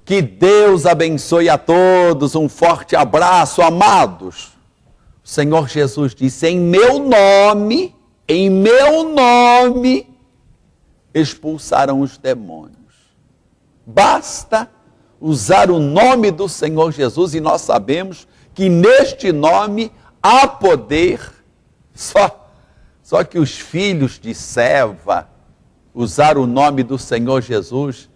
Que Deus abençoe a todos, um forte abraço, amados. O Senhor Jesus disse: em meu nome, expulsarão os demônios. Basta usar o nome do Senhor Jesus e nós sabemos que neste nome há poder. Só que os filhos de Seva usaram o nome do Senhor Jesus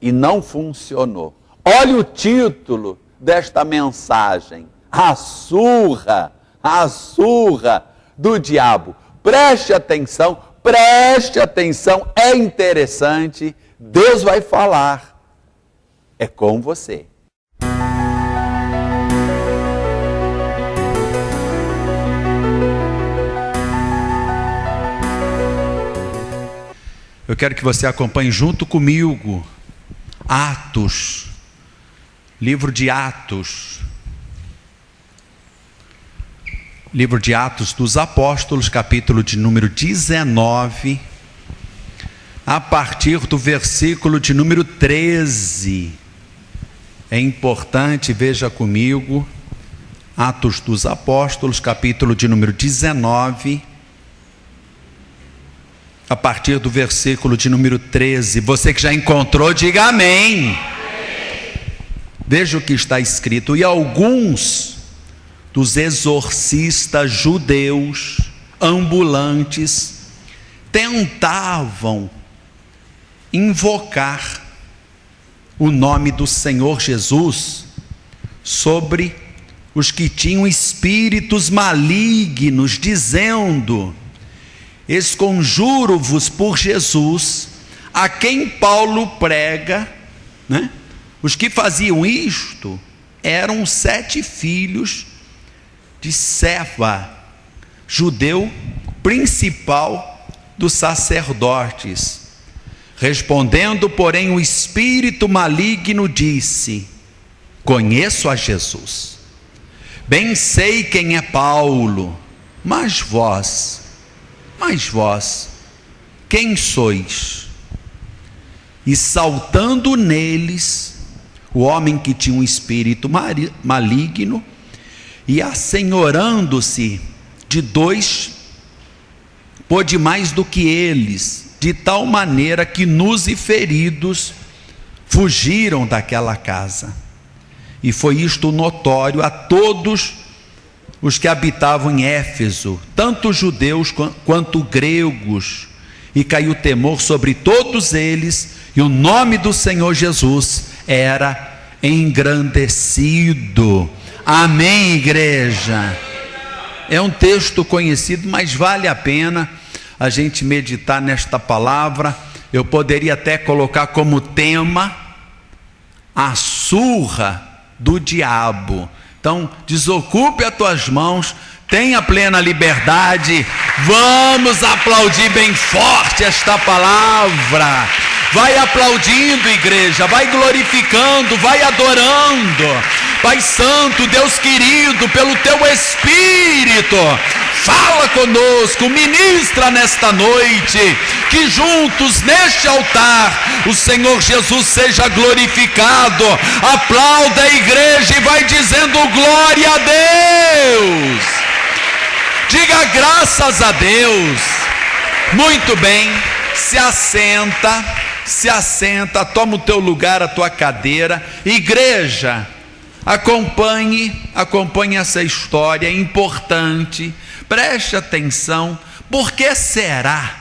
e não funcionou. Olha o título desta mensagem: a surra do diabo. Preste atenção, é interessante. Deus vai falar, é com você. Eu quero que você acompanhe junto comigo Atos, livro de Atos dos Apóstolos, capítulo de número 19, a partir do versículo de número 13. É importante, veja comigo, Atos dos Apóstolos, capítulo de número 19, a partir do versículo de número 13. Você que já encontrou, diga amém. Veja o que está escrito: e alguns dos exorcistas judeus ambulantes tentavam invocar o nome do Senhor Jesus sobre os que tinham espíritos malignos, dizendo: esconjuro-vos por Jesus, a quem Paulo prega, né? Os que faziam isto eram 7 filhos de Seva, judeu principal dos sacerdotes. Respondendo, porém, o espírito maligno disse: conheço a Jesus, bem sei quem é Paulo, mas vós, quem sois? E saltando neles, o homem que tinha um espírito maligno, e assenhorando-se de 2, pôde mais do que eles, de tal maneira que nus e feridos fugiram daquela casa. E foi isto notório a todos os que habitavam em Éfeso, tanto judeus quanto gregos, e caiu temor sobre todos eles, e o nome do Senhor Jesus era engrandecido. Amém, igreja? É um texto conhecido, mas vale a pena a gente meditar nesta palavra. Eu poderia até colocar como tema a surra do diabo. Então, desocupe as tuas mãos, tenha plena liberdade, vamos aplaudir bem forte esta palavra. Vai aplaudindo, igreja, vai glorificando, vai adorando. Pai Santo, Deus querido, pelo teu Espírito, fala conosco, ministra nesta noite, que juntos neste altar o Senhor Jesus seja glorificado. Aplauda a igreja e vai dizendo glória a Deus. Diga graças a Deus. Muito bem, se assenta, toma o teu lugar, a tua cadeira. Igreja, acompanhe essa história importante, preste atenção. Por que será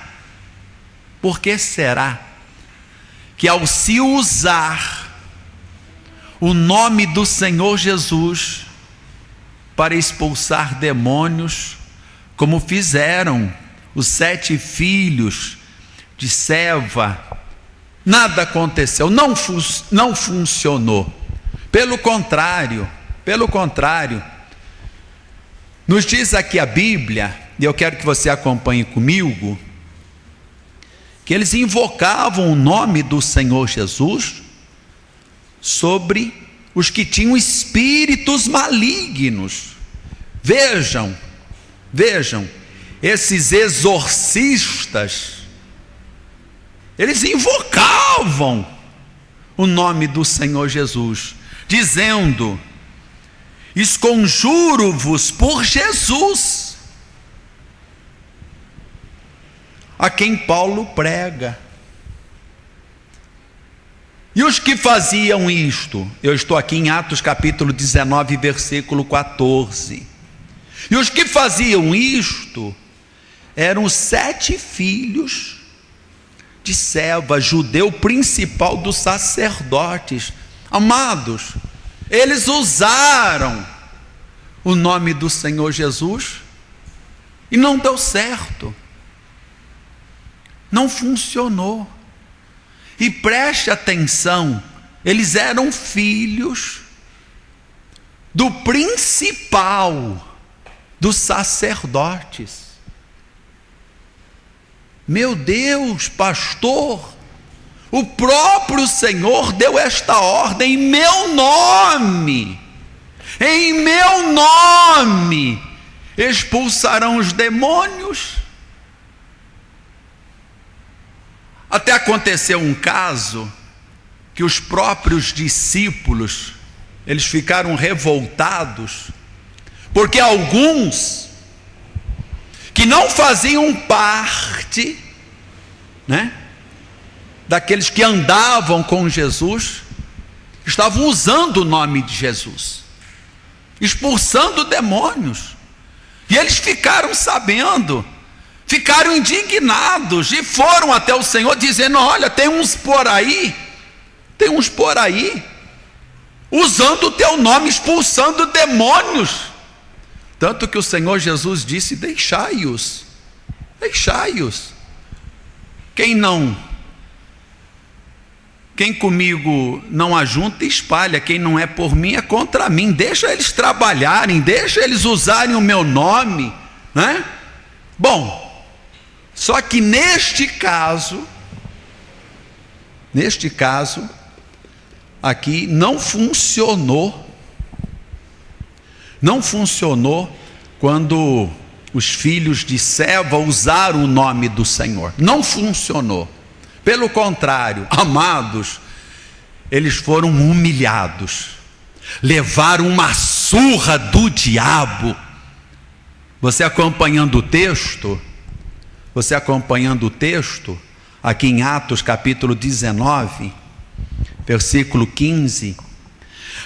que ao se usar o nome do Senhor Jesus para expulsar demônios, como fizeram os 7 filhos de Seva, nada aconteceu, não funcionou. Pelo contrário, nos diz aqui a Bíblia, e eu quero que você acompanhe comigo, que eles invocavam o nome do Senhor Jesus sobre os que tinham espíritos malignos. Vejam, esses exorcistas, eles invocavam o nome do Senhor Jesus, dizendo: esconjuro-vos por Jesus, a quem Paulo prega. E os que faziam isto, eu estou aqui em Atos capítulo 19, versículo 14. E os que faziam isto eram 7 filhos de Seva, judeu principal dos sacerdotes. Amados, eles usaram o nome do Senhor Jesus e não deu certo, não funcionou. E preste atenção, eles eram filhos do principal dos sacerdotes. Meu Deus, pastor, o próprio Senhor deu esta ordem em meu nome, expulsarão os demônios. Até aconteceu um caso que os próprios discípulos, eles ficaram revoltados, porque alguns que não faziam parte, daqueles que andavam com Jesus, estavam usando o nome de Jesus, expulsando demônios, e eles ficaram sabendo, ficaram indignados e foram até o Senhor dizendo: olha, tem uns por aí, usando o teu nome, expulsando demônios. Tanto que o Senhor Jesus disse: deixai-os. Quem comigo não ajunta, espalha. Quem não é por mim, é contra mim. Deixa eles trabalharem, deixa eles usarem o meu nome, Bom, só que neste caso aqui não funcionou quando os filhos de Seva usaram o nome do Senhor. Não funcionou. Pelo contrário, amados, eles foram humilhados, levaram uma surra do diabo. Você acompanhando o texto, aqui em Atos capítulo 19, versículo 15,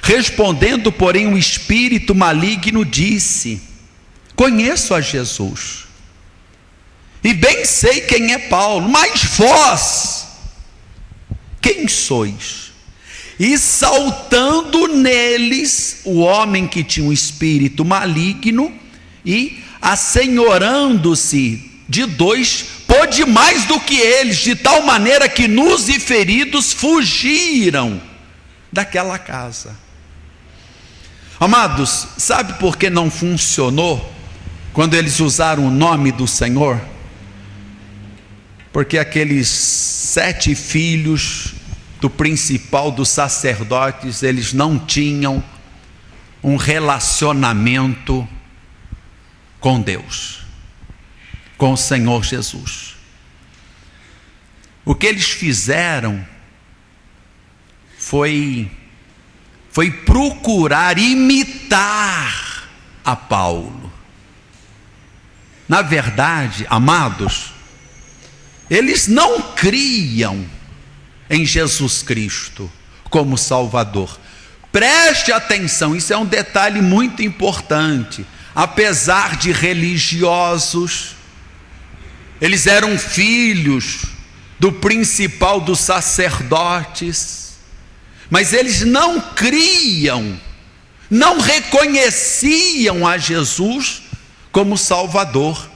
respondendo, porém, o espírito maligno disse: conheço a Jesus, e bem sei quem é Paulo, mas vós, quem sois? E saltando neles, o homem que tinha um espírito maligno, e assenhorando-se de 2, pôde mais do que eles, de tal maneira que nus e feridos fugiram daquela casa. Amados, sabe por que não funcionou quando eles usaram o nome do Senhor? Porque aqueles 7 filhos do principal dos sacerdotes, eles não tinham um relacionamento com Deus, com o Senhor Jesus. O que eles fizeram foi procurar imitar a Paulo. Na verdade, amados, eles não criam em Jesus Cristo como Salvador. Preste atenção, isso é um detalhe muito importante. Apesar de religiosos, eles eram filhos do principal dos sacerdotes, mas eles não criam, não reconheciam a Jesus como Salvador,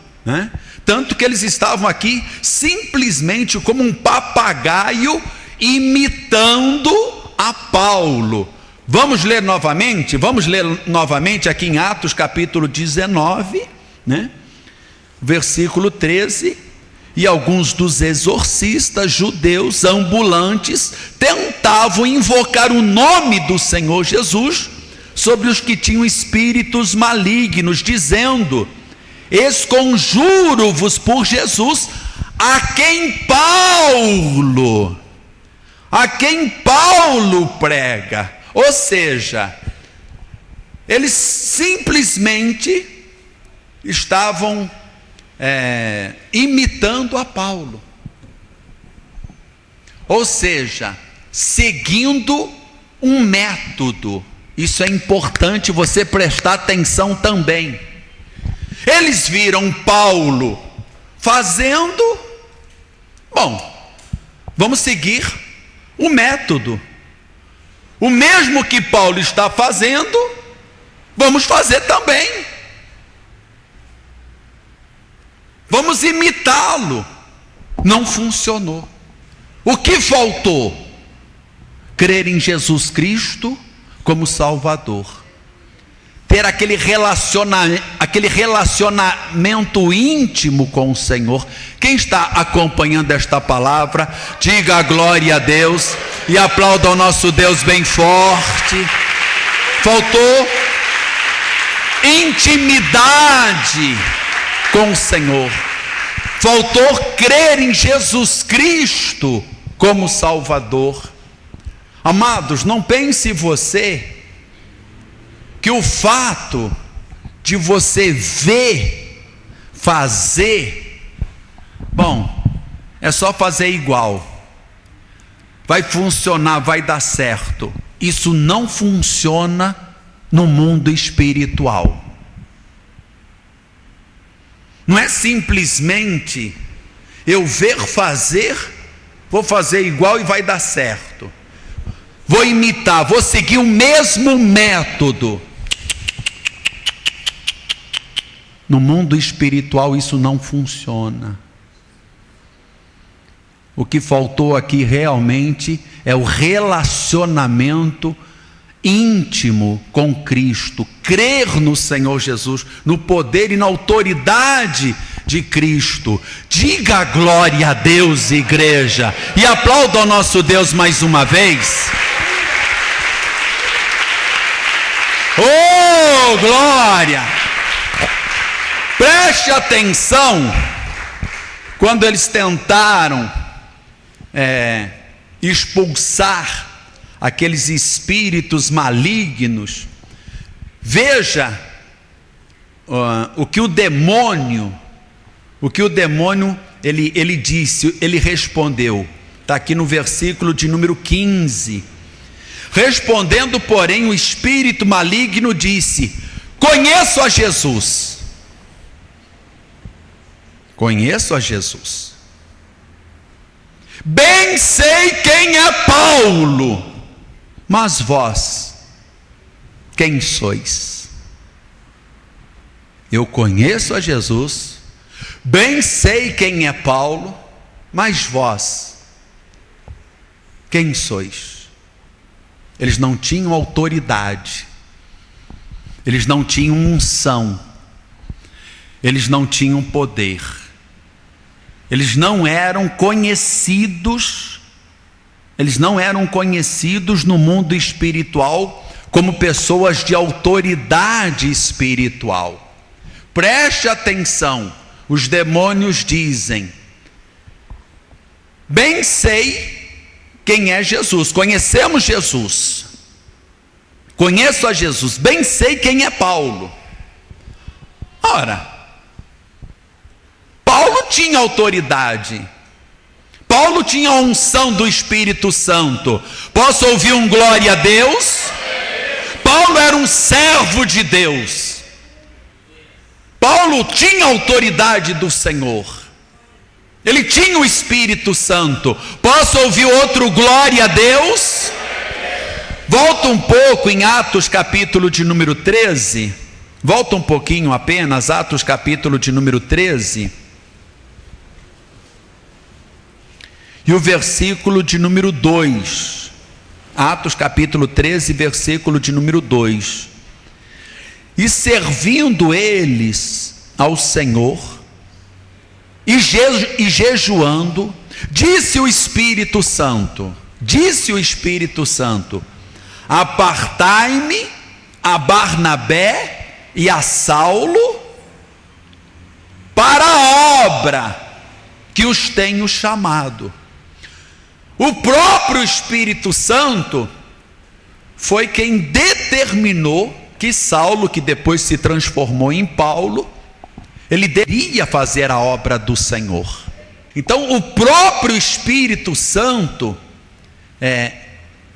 Tanto que eles estavam aqui simplesmente como um papagaio imitando a Paulo. Vamos ler novamente aqui em Atos capítulo 19, versículo 13. E alguns dos exorcistas judeus ambulantes tentavam invocar o nome do Senhor Jesus sobre os que tinham espíritos malignos, dizendo: esconjuro-vos por Jesus, a quem Paulo a quem Paulo prega. Ou seja, eles simplesmente estavam imitando a Paulo. Ou seja, seguindo um método. Isso é importante você prestar atenção também. Eles viram Paulo fazendo, bom, vamos seguir o método. O mesmo que Paulo está fazendo, vamos fazer também. Vamos imitá-lo. Não funcionou. O que faltou? Crer em Jesus Cristo como Salvador. Ter aquele relacionamento íntimo com o Senhor. Quem está acompanhando esta palavra, diga a glória a Deus e aplauda ao nosso Deus bem forte. Faltou intimidade com o Senhor. Faltou crer em Jesus Cristo como Salvador. Amados, não pense você que o fato de você ver, fazer, bom, é só fazer igual, vai funcionar, vai dar certo. Isso não funciona no mundo espiritual. Não é simplesmente eu ver fazer, vou fazer igual e vai dar certo. Vou imitar, vou seguir o mesmo método. No mundo espiritual isso não funciona. O que faltou aqui realmente é o relacionamento íntimo com Cristo, crer no Senhor Jesus, no poder e na autoridade de Cristo. Diga glória a Deus, igreja, e aplauda ao nosso Deus mais uma vez. Oh, glória! Preste atenção, quando eles tentaram expulsar aqueles espíritos malignos, veja o que o demônio ele disse, ele respondeu, está aqui no versículo de número 15, respondendo porém o espírito maligno disse: conheço a Jesus, bem sei quem é Paulo, mas vós, quem sois? Eu conheço a Jesus, bem sei quem é Paulo, mas vós, quem sois? Eles não tinham autoridade, eles não tinham unção, eles não tinham poder, eles não eram conhecidos no mundo espiritual como pessoas de autoridade espiritual. Preste atenção, os demônios dizem: bem sei quem é Jesus, conhecemos Jesus, conheço a Jesus, bem sei quem é Paulo. Ora, Paulo tinha autoridade, Paulo tinha a unção do Espírito Santo. Posso ouvir um glória a Deus? Paulo era um servo de Deus, Paulo tinha a autoridade do Senhor, ele tinha o Espírito Santo. Posso ouvir outro glória a Deus? Volta um pouco em Atos capítulo de número 13, volta um pouquinho apenas, Atos capítulo de número 13, e o versículo de número 2, Atos capítulo 13, versículo de número 2, e servindo eles ao Senhor, e jejuando, disse o Espírito Santo, apartai-me a Barnabé e a Saulo para a obra que os tenho chamado. O próprio Espírito Santo foi quem determinou que Saulo, que depois se transformou em Paulo, ele deveria fazer a obra do Senhor. Então o próprio Espírito Santo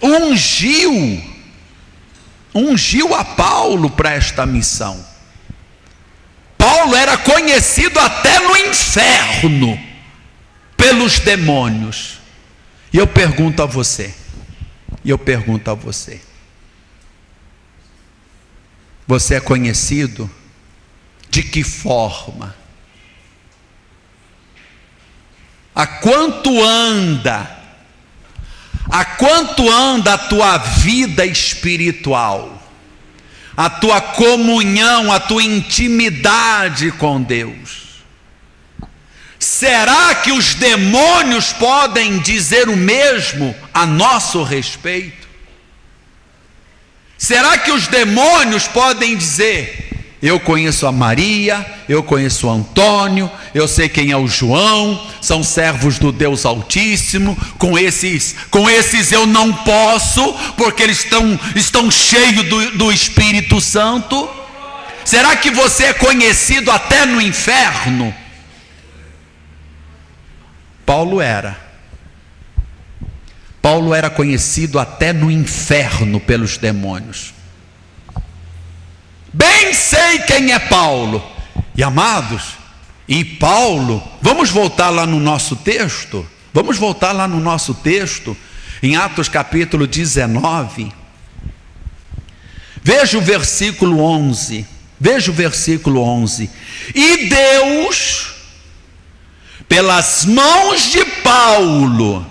ungiu a Paulo para esta missão. Paulo era conhecido até no inferno pelos demônios. E eu pergunto a você, você é conhecido de que forma? A quanto anda a tua vida espiritual, a tua comunhão, a tua intimidade com Deus? Será que os demônios podem dizer o mesmo a nosso respeito? Será que os demônios podem dizer: eu conheço a Maria, eu conheço o Antônio, eu sei quem é o João, são servos do Deus Altíssimo, com esses eu não posso, porque eles estão cheios do Espírito Santo? Será que você é conhecido até no inferno? Paulo era conhecido até no inferno pelos demônios. Bem sei quem é Paulo. E amados, e Paulo, vamos voltar lá no nosso texto? Em Atos capítulo 19. Veja o versículo 11. E Deus, pelas mãos de Paulo,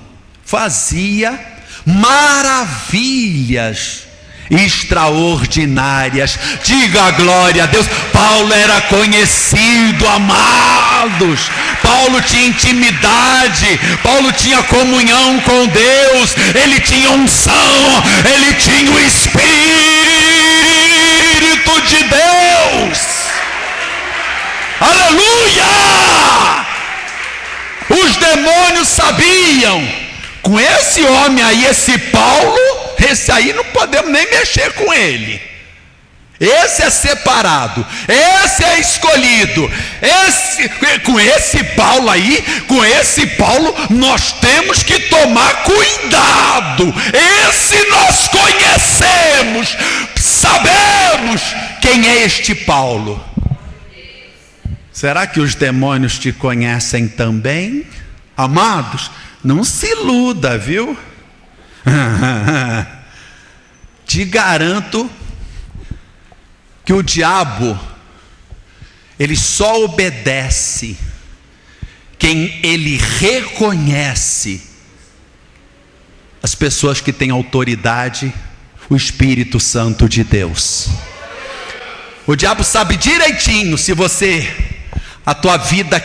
fazia maravilhas extraordinárias. Diga glória a Deus. Paulo era conhecido, amados. Paulo tinha intimidade, Paulo tinha comunhão com Deus, ele tinha unção, ele tinha o Espírito de Deus. Aleluia! Os demônios sabiam: com esse homem aí, esse Paulo, esse aí não podemos nem mexer com ele. Esse é separado, esse é escolhido, com esse Paulo aí, nós temos que tomar cuidado. Esse nós conhecemos, sabemos quem é este Paulo. Será que os demônios te conhecem também? Amados, não se iluda, viu? Te garanto que o diabo, ele só obedece quem ele reconhece as pessoas que têm autoridade, o Espírito Santo de Deus. O diabo sabe direitinho se a tua vida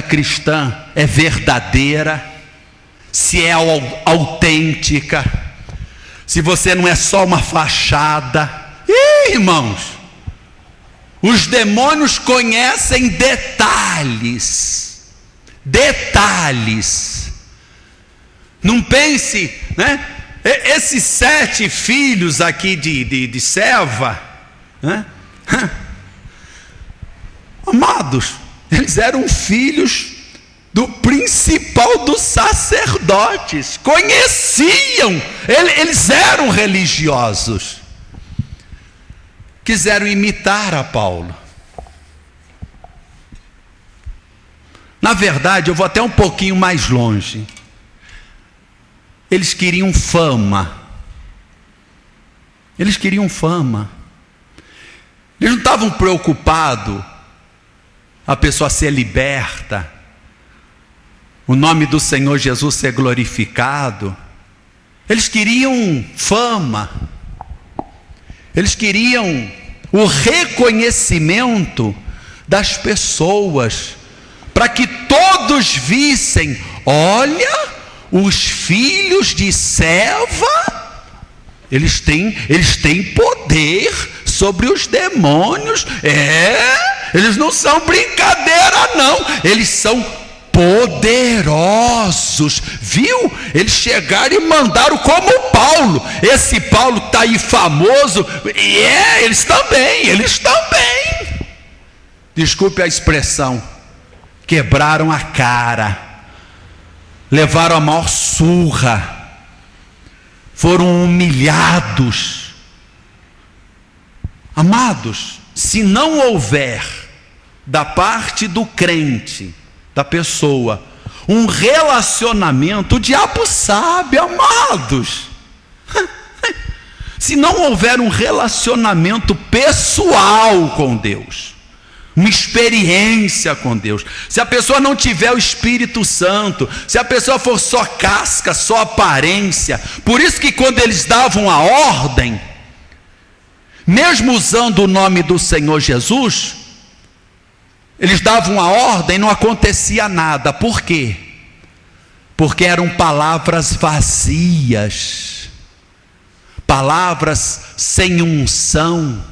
cristã é verdadeira, se é autêntica, se você não é só uma fachada. Irmãos, os demônios conhecem detalhes. Não pense, né? Esses 7 filhos aqui de Seva, né? Amados, eles eram filhos do principal dos sacerdotes, conheciam, eles eram religiosos, quiseram imitar a Paulo. Na verdade, eu vou até um pouquinho mais longe. Eles queriam fama. Eles não estavam preocupados a pessoa ser liberta, o nome do Senhor Jesus ser glorificado. Eles queriam fama, eles queriam o reconhecimento das pessoas, para que todos vissem: olha, os filhos de Seva, eles têm poder sobre os demônios. Eles não são brincadeira não, eles são poderosos. Viu? Eles chegaram e mandaram como Paulo. Esse Paulo está aí famoso. E eles também. Desculpe a expressão. Quebraram a cara. Levaram a maior surra. Foram humilhados. Amados, se não houver da parte do crente, da pessoa, um relacionamento, o diabo sabe, amados. Se não houver um relacionamento pessoal com Deus, uma experiência com Deus, se a pessoa não tiver o Espírito Santo, se a pessoa for só casca, só aparência, por isso que quando eles davam a ordem, mesmo usando o nome do Senhor Jesus, eles davam a ordem e não acontecia nada. Por quê? Porque eram palavras vazias, palavras sem unção,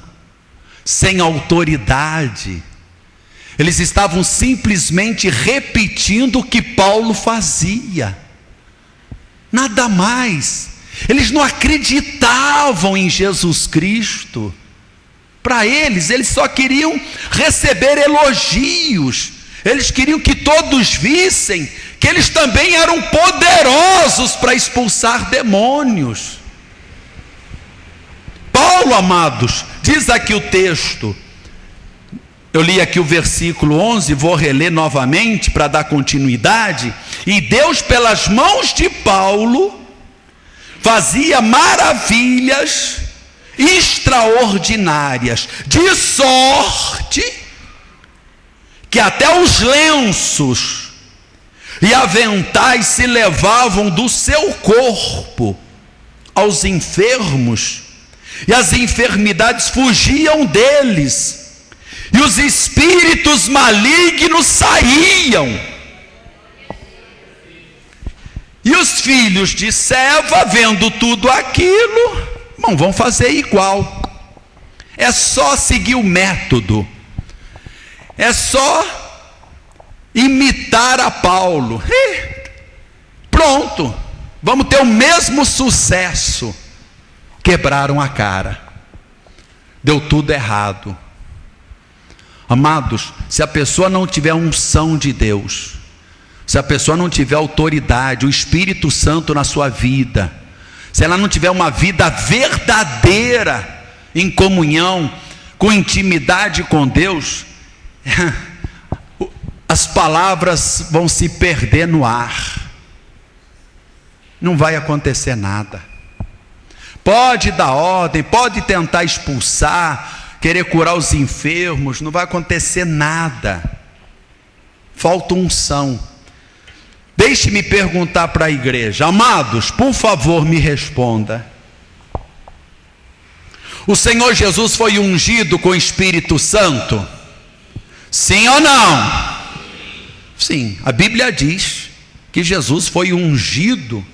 sem autoridade. Eles estavam simplesmente repetindo o que Paulo fazia, nada mais. Eles não acreditavam em Jesus Cristo. Para eles só queriam receber elogios. Eles queriam que todos vissem que eles também eram poderosos para expulsar demônios. Paulo, amados, diz aqui o texto, eu li aqui o versículo 11, vou reler novamente para dar continuidade. E Deus, pelas mãos de Paulo, fazia maravilhas extraordinárias, de sorte que até os lenços e aventais se levavam do seu corpo aos enfermos, e as enfermidades fugiam deles, e os espíritos malignos saíam. E os filhos de Seva, vendo tudo aquilo, bom, vão fazer igual. É só seguir o método. É só imitar a Paulo. Pronto, vamos ter o mesmo sucesso. Quebraram a cara. Deu tudo errado. Amados, se a pessoa não tiver unção de Deus, se a pessoa não tiver autoridade, o Espírito Santo na sua vida, se ela não tiver uma vida verdadeira em comunhão, com intimidade com Deus, as palavras vão se perder no ar. Não vai acontecer nada. Pode dar ordem, pode tentar expulsar, querer curar os enfermos, não vai acontecer nada. Falta unção. Deixe-me perguntar para a igreja, amados, por favor me responda. O Senhor Jesus foi ungido com o Espírito Santo? Sim ou não? Sim, a Bíblia diz que Jesus foi ungido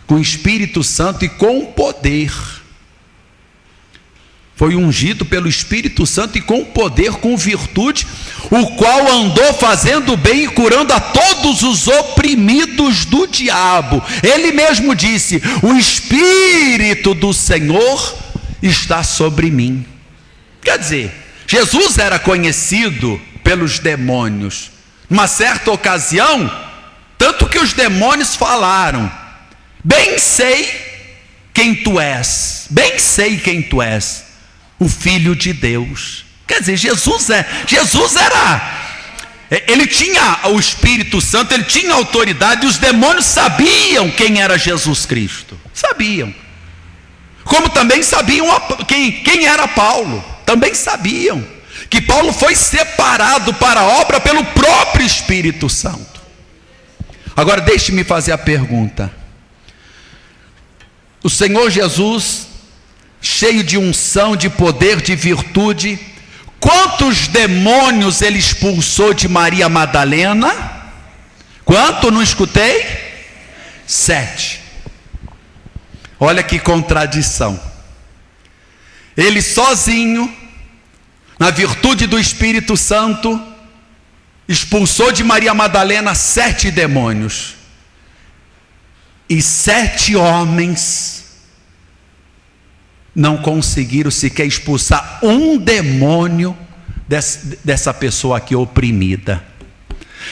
com o Espírito Santo e com poder. Foi ungido pelo Espírito Santo e com poder, com virtude, o qual andou fazendo bem e curando a todos os oprimidos do diabo. Ele mesmo disse: o Espírito do Senhor está sobre mim. Quer dizer, Jesus era conhecido pelos demônios. Numa certa ocasião, tanto que os demônios falaram: bem sei quem tu és, o Filho de Deus. Quer dizer, Jesus ele tinha o Espírito Santo, ele tinha autoridade, e os demônios sabiam quem era Jesus Cristo, sabiam, como também sabiam quem era Paulo, também sabiam que Paulo foi separado para a obra pelo próprio Espírito Santo. Agora deixe-me fazer a pergunta: o Senhor Jesus, cheio de unção, de poder, de virtude, quantos demônios ele expulsou de Maria Madalena? Quanto? Não escutei? 7. Olha que contradição. Ele sozinho, na virtude do Espírito Santo, expulsou de Maria Madalena 7 demônios. E 7 homens não conseguiram sequer expulsar um demônio dessa pessoa aqui oprimida.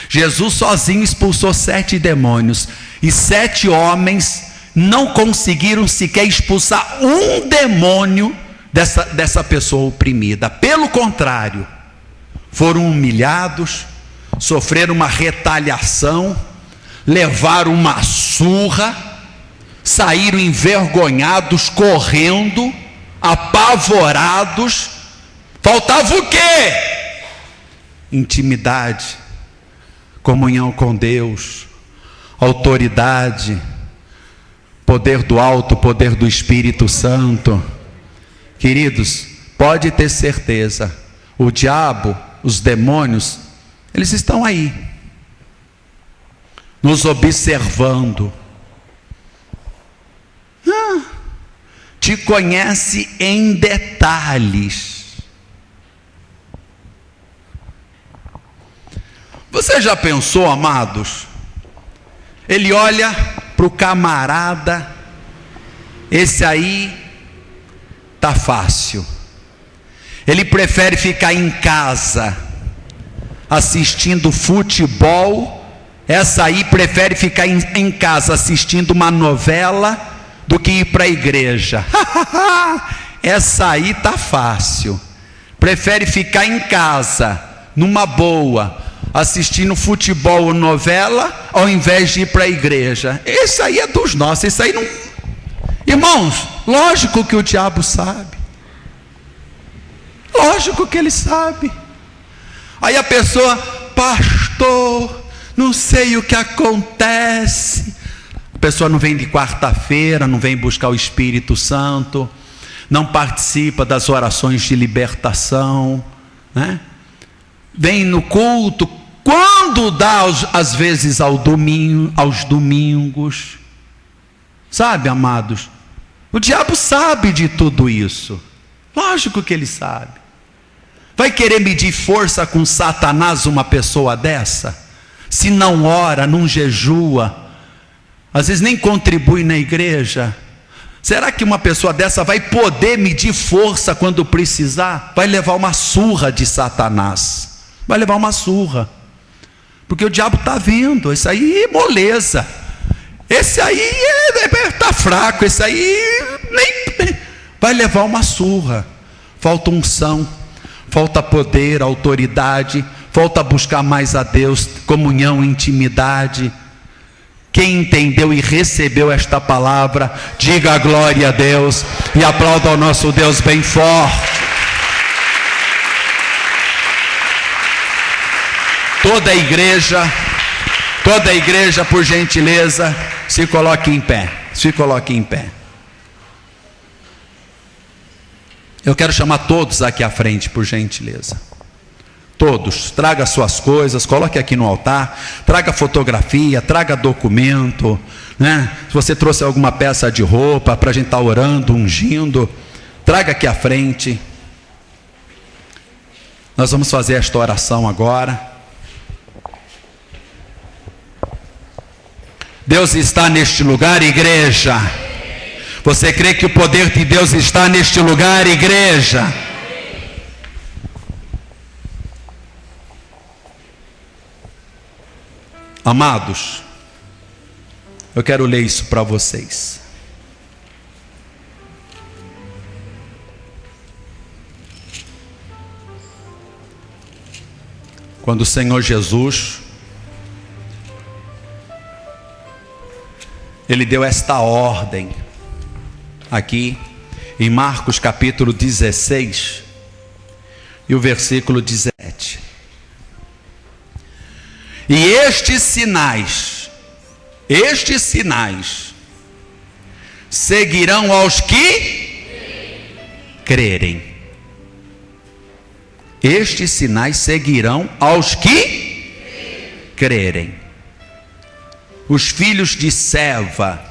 Jesus sozinho expulsou 7 demônios. E 7 homens não conseguiram sequer expulsar um demônio dessa pessoa oprimida. Pelo contrário, foram humilhados, sofreram uma retaliação, levaram uma surra, saíram envergonhados, correndo, apavorados. Faltava o quê? Intimidade, comunhão com Deus, autoridade, poder do alto, poder do Espírito Santo. Queridos, pode ter certeza, o diabo, os demônios, eles estão aí, nos observando. Te conhece em detalhes. Você já pensou, amados? Ele olha para o camarada, esse aí tá fácil. Ele prefere ficar em casa assistindo futebol. Essa aí prefere ficar em casa assistindo uma novela do que ir para a igreja. Essa aí tá fácil. Prefere ficar em casa numa boa, assistindo futebol ou novela, ao invés de ir para a igreja. Esse aí é dos nossos. Esse aí não... Irmãos, lógico que o diabo sabe. Lógico que ele sabe. Aí a pessoa, pastor, não sei o que acontece. A pessoa não vem de quarta-feira, não vem buscar o Espírito Santo, não participa das orações de libertação, né? Vem no culto, quando dá, às vezes aos domingos. Sabe, amados, o diabo sabe de tudo isso. Lógico que ele sabe. Vai querer medir força com Satanás uma pessoa dessa? Se não ora, não jejua, às vezes nem contribui na igreja. Será que uma pessoa dessa vai poder medir força quando precisar? Vai levar uma surra de Satanás. Vai levar uma surra. Porque o diabo está vendo. Esse aí é moleza. Esse aí está fraco. Esse aí nem vai levar uma surra. Falta unção, falta poder, autoridade, falta buscar mais a Deus, comunhão, intimidade. Quem entendeu e recebeu esta palavra, diga a glória a Deus e aplauda ao nosso Deus bem forte. Toda a igreja, por gentileza, se coloque em pé. Se coloque em pé. Eu quero chamar todos aqui à frente, por gentileza. Todos, traga suas coisas, coloque aqui no altar, traga fotografia, traga documento, né? Se você trouxe alguma peça de roupa para a gente estar orando, ungindo, traga aqui à frente. Nós vamos fazer esta oração agora. Deus está neste lugar, igreja. Você crê que o poder de Deus está neste lugar, igreja? Amados, eu quero ler isso para vocês. Quando o Senhor Jesus, Ele deu esta ordem, aqui em Marcos capítulo 16, e o versículo 17. E estes sinais seguirão aos que crerem. Estes sinais seguirão aos que crerem. Os filhos de Seva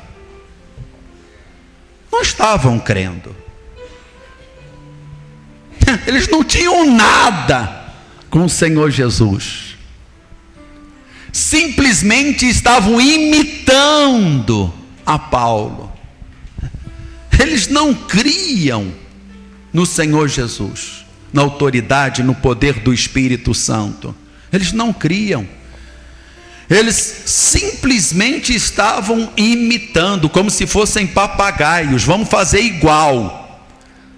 não estavam crendo. Eles não tinham nada com o Senhor Jesus. simplesmente estavam imitando a Paulo. Eles não criam no Senhor Jesus, na autoridade, no poder do Espírito Santo. Eles não criam. Eles simplesmente estavam imitando, como se fossem papagaios. Vamos fazer igual.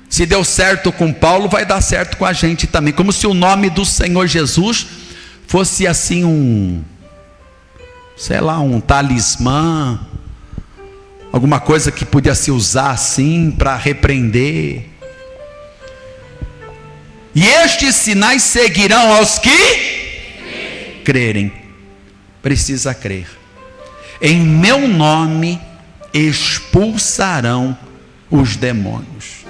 Se deu certo com Paulo, vai dar certo com a gente também. Como se o nome do Senhor Jesus fosse assim um talismã, alguma coisa que podia se usar assim para repreender. E estes sinais seguirão aos que crerem. Precisa crer. Em meu nome expulsarão os demônios.